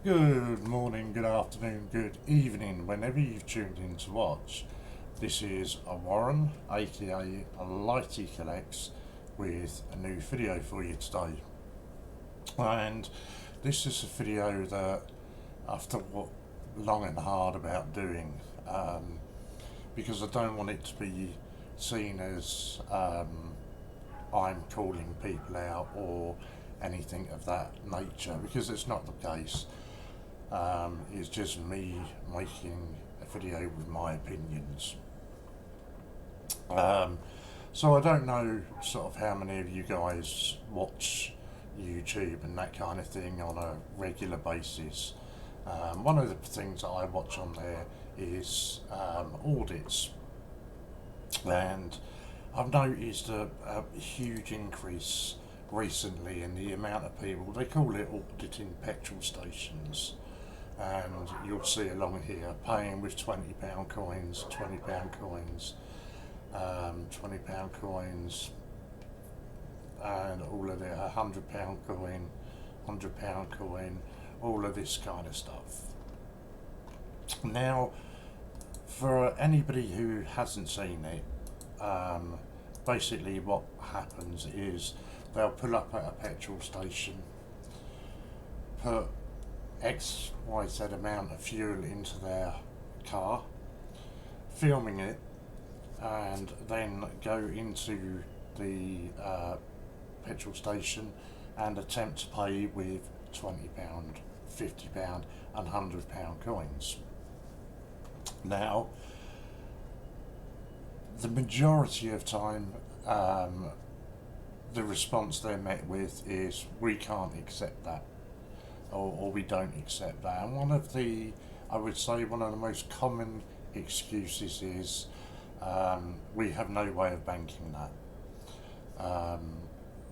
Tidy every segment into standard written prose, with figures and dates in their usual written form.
Good morning, good afternoon, good evening, whenever you've tuned in to watch. This is a Warren, aka Lighty Collects, with a new video for you today. And this is a video that I've thought long and hard about doing, because I don't want it to be seen as I'm calling people out or anything of that nature, because it's not the case. It's just me making a video with my opinions. Um, so I don't know sort of how many of you guys watch YouTube and that kind of thing on a regular basis. One of the things that I watch on there is audits, and I've noticed a huge increase recently in the amount of people, they call it auditing petrol stations, and you'll see along here paying with £20 coins, £20 coins, £20 coins, and all of the £100 coin, £100 coin, all of this kind of stuff. Now, for anybody who hasn't seen it, basically what happens is they'll pull up at a petrol station, put XYZ amount of fuel into their car, filming it, and then go into the petrol station and attempt to pay with £20, £50 and £100 coins. Now, the majority of time, the response they're met with is, we can't accept that, or we don't accept that. And I would say one of the most common excuses is, we have no way of banking that,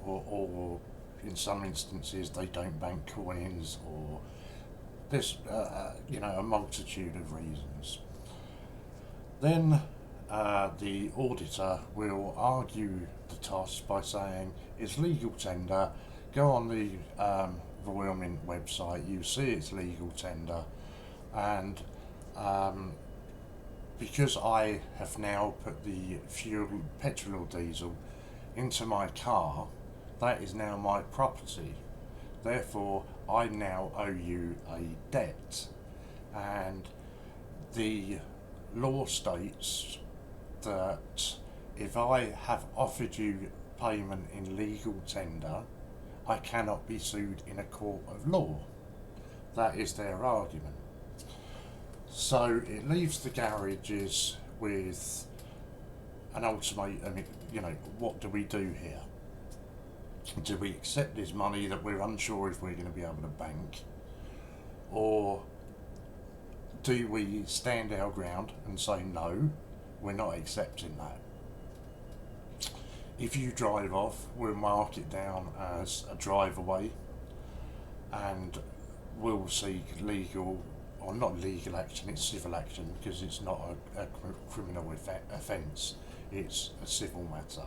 or in some instances they don't bank coins, or this, a multitude of reasons. Then the auditor will argue the toss by saying it's legal tender. Go on the Royal Mint website, you see it's legal tender, and because I have now put the fuel, petrol or diesel, into my car, that is now my property. Therefore, I now owe you a debt, and the law states that if I have offered you payment in legal tender, I cannot be sued in a court of law. That is their argument. So it leaves the garages with an ultimatum, what do we do here? Do we accept this money that we're unsure if we're going to be able to bank? Or do we stand our ground and say, no, we're not accepting that? If you drive off, we'll mark it down as a drive away, and we'll seek legal, or not legal action, it's civil action, because it's not a criminal offence, it's a civil matter.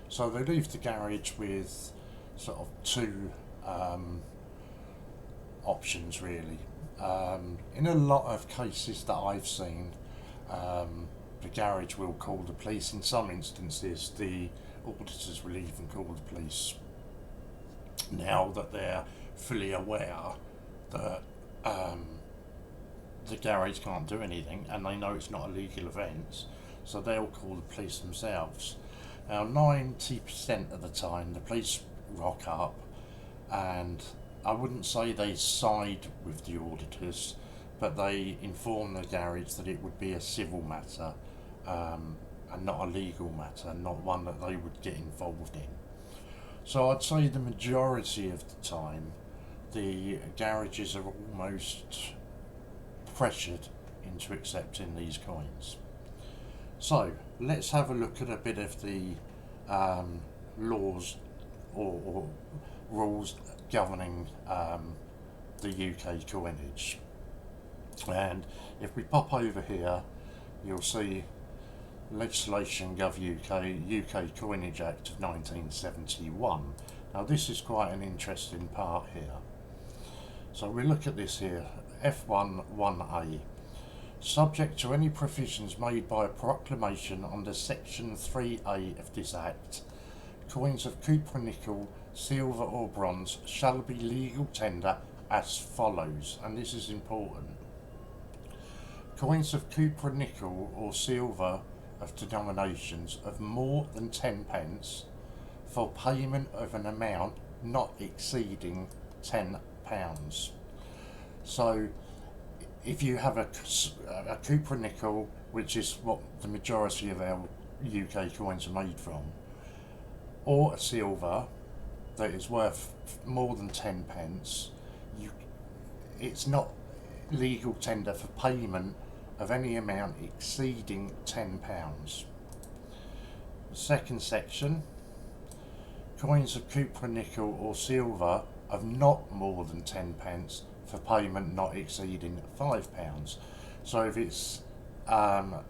So they leave the garage with sort of two options, really. In a lot of cases that I've seen, the garage will call the police. In some instances, the auditors will even call the police, now that they're fully aware that the garage can't do anything, and they know it's not a legal offence, so they'll call the police themselves. Now, 90% of the time, the police rock up, and I wouldn't say they side with the auditors, but they inform the garage that it would be a civil matter, and not a legal matter, not one that they would get involved in. So I'd say the majority of the time, the garages are almost pressured into accepting these coins. So let's have a look at a bit of the laws or rules governing the UK coinage. And if we pop over here, you'll see legislation Gov UK Coinage Act of 1971. Now this is quite an interesting part here. So we look at this here, F1 1A. Subject to any provisions made by a proclamation under Section 3A of this Act, coins of copper, nickel, silver or bronze shall be legal tender as follows, and this is important. Coins of copper, nickel or silver of denominations of more than 10 pence for payment of an amount not exceeding £10. So if you have a copper nickel, which is what the majority of our UK coins are made from, or a silver that is worth more than 10 pence, it's not legal tender for payment of any amount exceeding £10. Second section, coins of copper, nickel or silver of not more than 10 pence for payment not exceeding £5. So if it's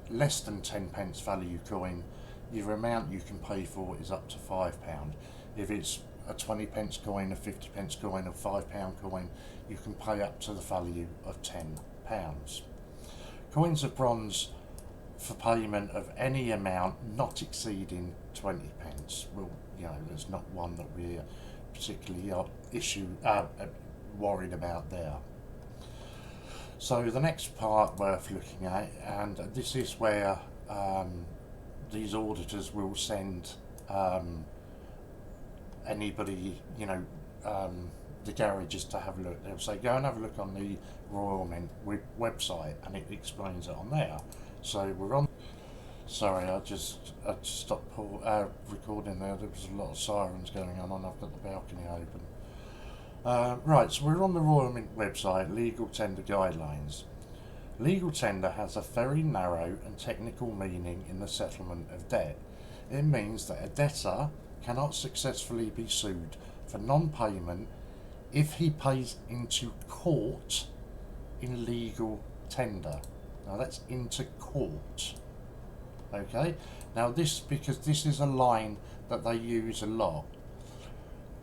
less than 10 pence value coin, your amount you can pay for is up to £5. If it's a 20 pence coin, a 50 pence coin, a £5 coin, you can pay up to the value of £10. Coins of bronze for payment of any amount not exceeding 20 pence. Well, there's not one that we're particularly worried about there. So the next part worth looking at, and this is where these auditors will send anybody, the garages to have a look. They'll say, go and have a look on the Royal Mint website, and it explains it on there. So we're on. Sorry, I just stopped recording there. There was a lot of sirens going on, and I've got the balcony open. Right, so we're on the Royal Mint website, Legal Tender Guidelines. Legal tender has a very narrow and technical meaning in the settlement of debt. It means that a debtor cannot successfully be sued for non-payment if he pays into court in legal tender. Now that's into court. Okay, now because this is a line that they use a lot.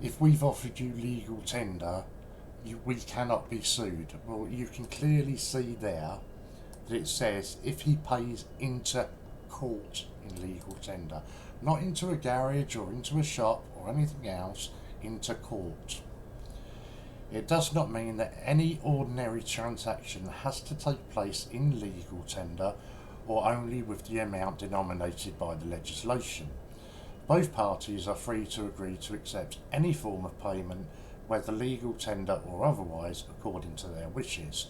If we've offered you legal tender, we cannot be sued. Well, you can clearly see there that it says if he pays into court in legal tender, not into a garage or into a shop or anything else, into court. It does not mean that any ordinary transaction has to take place in legal tender or only with the amount denominated by the legislation. Both parties are free to agree to accept any form of payment, whether legal tender or otherwise, according to their wishes.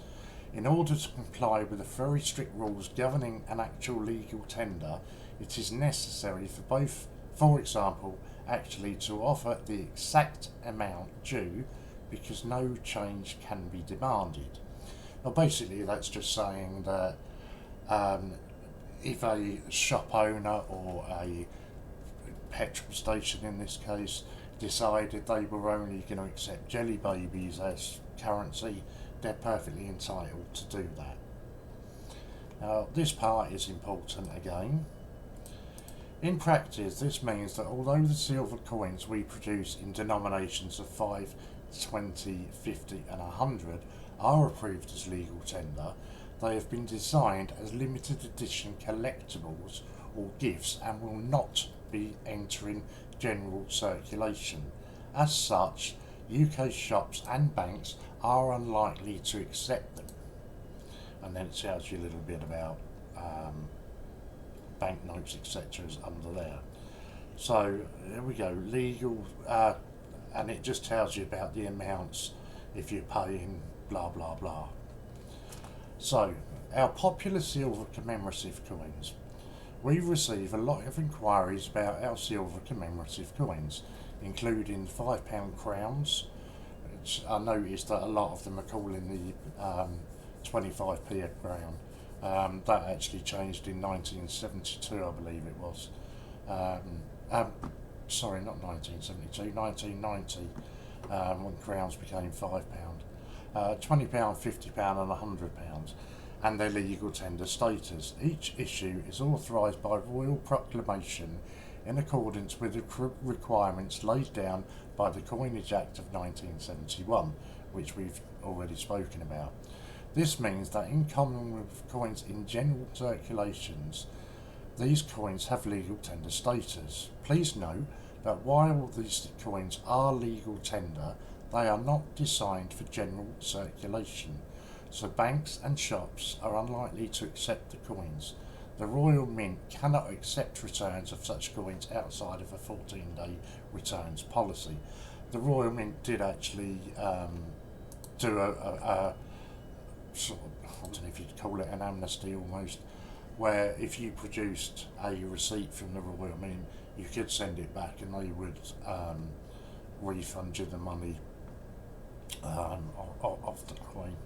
In order to comply with the very strict rules governing an actual legal tender, it is necessary for both, for example, actually to offer the exact amount due, because no change can be demanded. Well, basically that's just saying that if a shop owner or a petrol station in this case decided they were only going to accept jelly babies as currency, they're perfectly entitled to do that. Now this part is important again. In practice, this means that although the silver coins we produce in denominations of 5, 20, 50 and 100 are approved as legal tender, they have been designed as limited edition collectibles or gifts and will not be entering general circulation. As such, UK shops and banks are unlikely to accept them. And then it tells you a little bit about banknotes, etc. is under there. So there we go, legal, and it just tells you about the amounts if you're paying blah blah blah. So our popular silver commemorative coins. We receive a lot of inquiries about our silver commemorative coins, including £5 crowns, which I noticed that a lot of them are calling the 25p a crown. That actually changed in 1972, I believe it was. Sorry, not 1972, 1990, when crowns became £5. £20, £50 and £100, and their legal tender status. Each issue is authorised by royal proclamation in accordance with the requirements laid down by the Coinage Act of 1971, which we've already spoken about. This means that in common with coins in general circulations, these coins have legal tender status. Please note that while these coins are legal tender, they are not designed for general circulation, so banks and shops are unlikely to accept the coins. The Royal Mint cannot accept returns of such coins outside of a 14-day returns policy. The Royal Mint did actually do a sort of, I don't know if you'd call it an amnesty almost, where if you produced a receipt from the Royal Mint, you could send it back and they would refund you the money of the coin.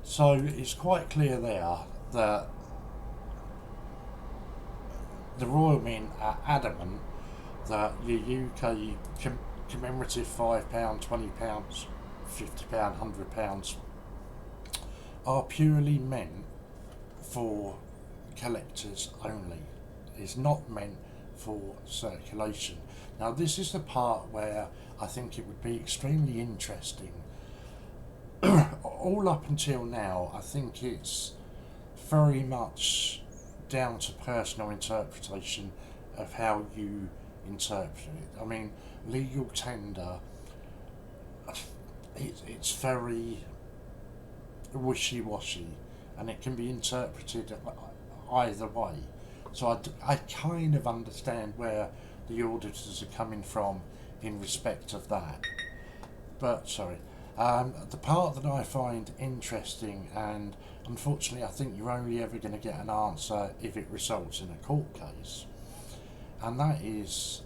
So it's quite clear there that the Royal Mint are adamant that your UK commemorative £5, £20, £50, £100 are purely meant for collectors only. It's not meant for circulation. Now this is the part where I think it would be extremely interesting. All up until now, I think it's very much down to personal interpretation of how you interpret it. I mean, legal tender, it's very wishy-washy and it can be interpreted either way. So I kind of understand where the auditors are coming from in respect of that. But, the part that I find interesting, and unfortunately I think you're only ever going to get an answer if it results in a court case, and that is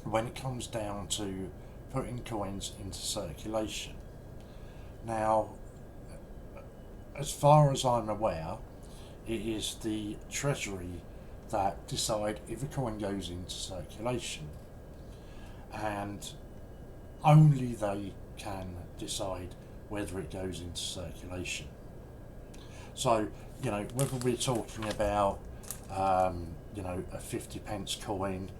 when it comes down to putting coins into circulation. Now, as far as I'm aware, it is the Treasury that decide if a coin goes into circulation, and only they can decide whether it goes into circulation. So, you know, whether we're talking about, you know, a 50p coin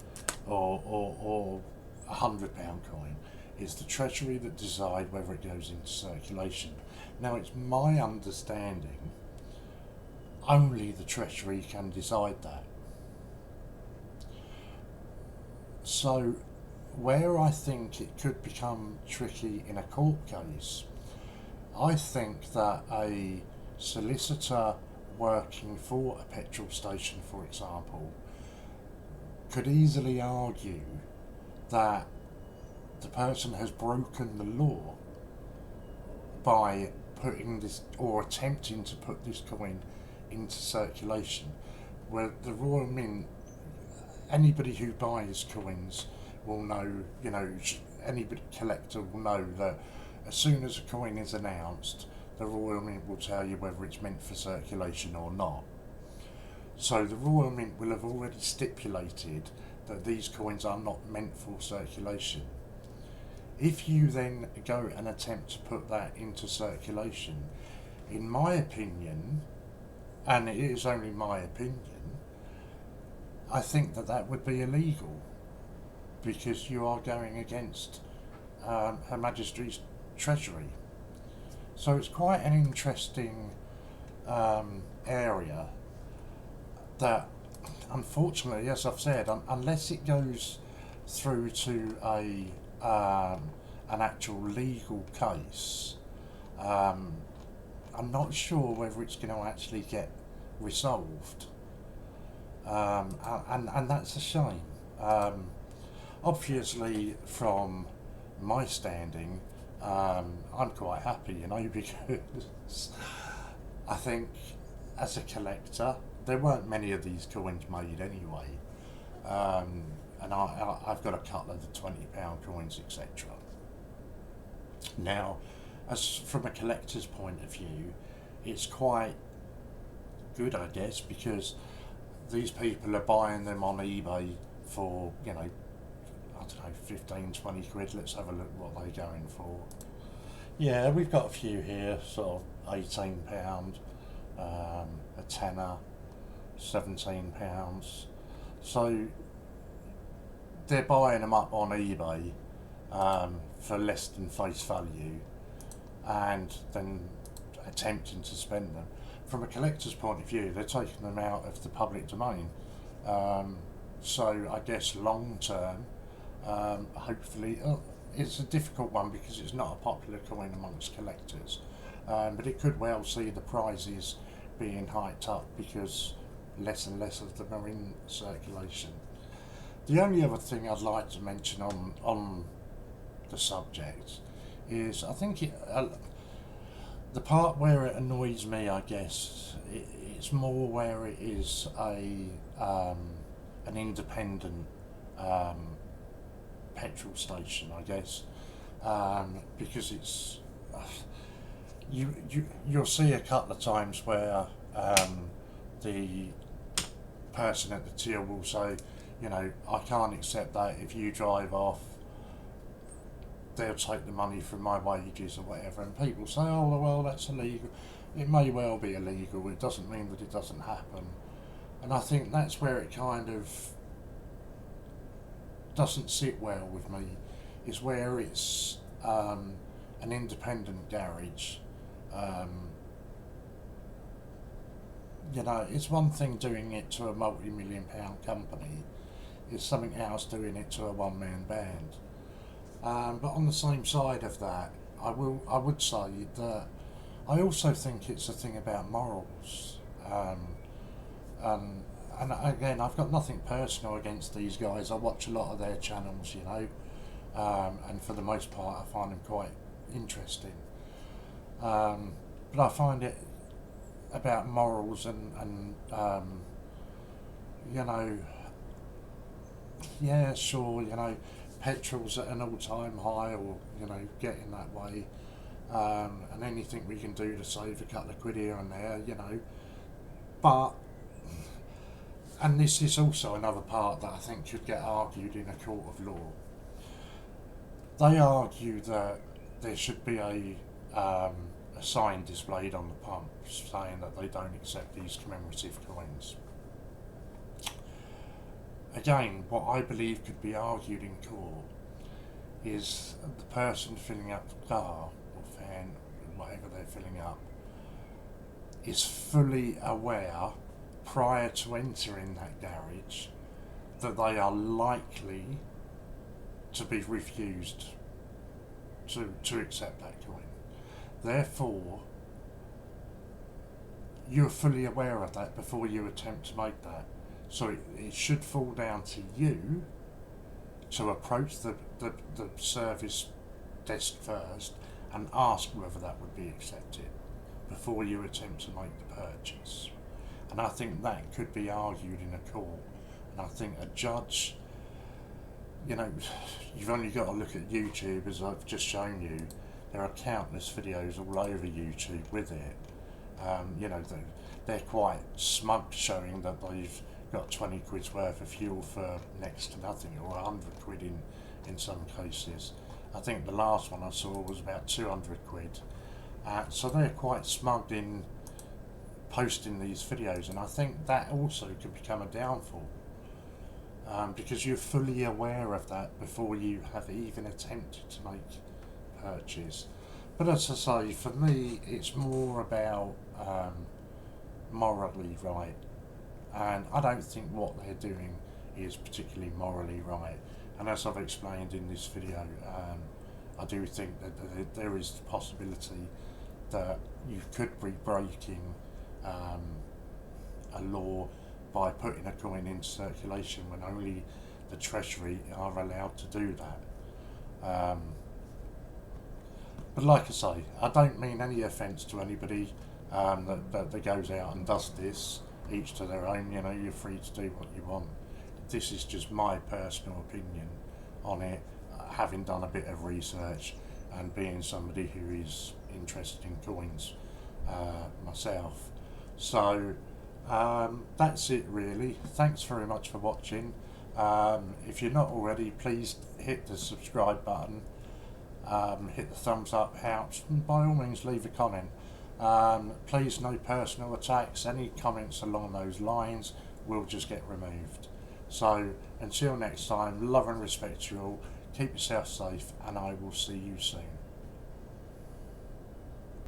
or a £100 coin, it's the Treasury that decide whether it goes into circulation. Now, it's my understanding only the Treasury can decide that. So, where I think it could become tricky in a court case, I think that a solicitor working for a petrol station, for example, could easily argue that the person has broken the law by putting this, or attempting to put this coin into circulation, where the Royal Mint, anybody who buys coins will know, you know, any collector will know that as soon as a coin is announced, the Royal Mint will tell you whether it's meant for circulation or not. So the Royal Mint will have already stipulated that these coins are not meant for circulation. If you then go and attempt to put that into circulation, in my opinion, and it is only my opinion, I think that that would be illegal, because you are going against Her Majesty's Treasury. So it's quite an interesting area that, unfortunately, as I've said, unless it goes through to an actual legal case, I'm not sure whether it's going to actually get resolved, and that's a shame. Obviously, from my standing, I'm quite happy, you know, because I think as a collector, there weren't many of these coins made anyway, and I've got a couple of the £20 coins, etc. Now, as from a collector's point of view, it's quite good, I guess, because these people are buying them on eBay for, you know, I don't know, 15, 20 quid. Let's have a look what they're going for. Yeah, we've got a few here, sort of £18, a tenner, £17. So they're buying them up on eBay for less than face value and then attempting to spend them. From a collector's point of view, they're taking them out of the public domain. So I guess long term, hopefully, it's a difficult one because it's not a popular coin amongst collectors, but it could well see the prizes being hiked up because less and less of them are in circulation. The only other thing I'd like to mention on the subject is I think the part where it annoys me, I guess, it's more where it is an independent petrol station, I guess, because it's you'll see a couple of times where the person at the till will say, you know, I can't accept that. If you drive off, they'll take the money from my wages or whatever. And people say, oh well, that's illegal. It may well be illegal. It doesn't mean that it doesn't happen. And I think that's where it kind of doesn't sit well with me, is where it's an independent garage. You know, it's one thing doing it to a multi-million-pound company. It's something else doing it to a one-man band. But on the same side of that, I would say that I also think it's a thing about morals. And again, I've got nothing personal against these guys. I watch a lot of their channels, you know, and for the most part, I find them quite interesting. But I find it about morals and you know, yeah, sure, you know, petrol's at an all-time high, or you know, getting that way, and anything we can do to save a couple of quid here and there, you know, but. And this is also another part that I think should get argued in a court of law. They argue that there should be a sign displayed on the pump saying that they don't accept these commemorative coins. Again, what I believe could be argued in court is the person filling up the car or van, whatever they're filling up, is fully aware prior to entering that garage that they are likely to be refused to accept that coin. Therefore, you're fully aware of that before you attempt to make that. So it should fall down to you to approach the service desk first and ask whether that would be accepted before you attempt to make the purchase. And I think that could be argued in a court. And I think a judge, you know, you've only got to look at YouTube, as I've just shown you. There are countless videos all over YouTube with it. You know, they're quite smug, showing that they've got 20 quid's worth of fuel for next to nothing, or 100 quid in some cases. I think the last one I saw was about 200 quid. So they're quite smug in posting these videos, and I think that also could become a downfall, because you're fully aware of that before you have even attempted to make purchase. But as I say, for me, it's more about morally right, and I don't think what they're doing is particularly morally right. And as I've explained in this video, I do think that there is the possibility that you could be breaking a law by putting a coin into circulation when only the Treasury are allowed to do that. But like I say, I don't mean any offence to anybody that goes out and does this. Each to their own, you know, you're free to do what you want. This is just my personal opinion on it, having done a bit of research and being somebody who is interested in coins myself. So that's it really. Thanks very much for watching. If you're not already, please hit the subscribe button, hit the thumbs up, helps, and by all means leave a comment. Please, no personal attacks. Any comments along those lines will just get removed. So until next time, love and respect you all. Keep yourself safe, and I will see you soon.